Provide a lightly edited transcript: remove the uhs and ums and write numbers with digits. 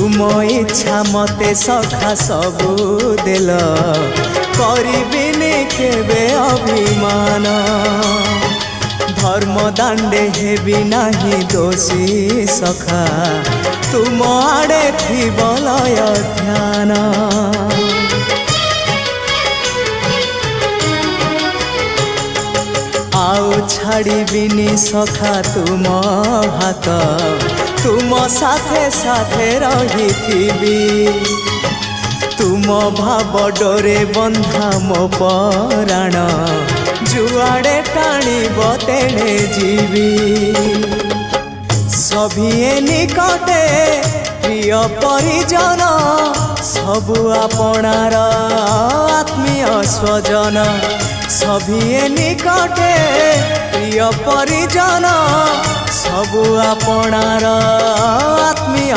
तुम इच्छा मते सखा सबू देल करिबिनी केबे अभिमान धर्म दांडे हेबी नाही दोषी सखा तुम आड़े थी बलय ध्यान आउ छाड़िबिनी सखा तुम हाथ तुम साथे साथे रही तुम भाव डोरे बंधा मो पराण जुआड़े टाणीब तेणे जीवी सभिए निकटे प्रिय परिजन सबु आपणार आत्मीय स्वजन सभिए निकटे प्रिय परिजन सबु आपणार आत्मीय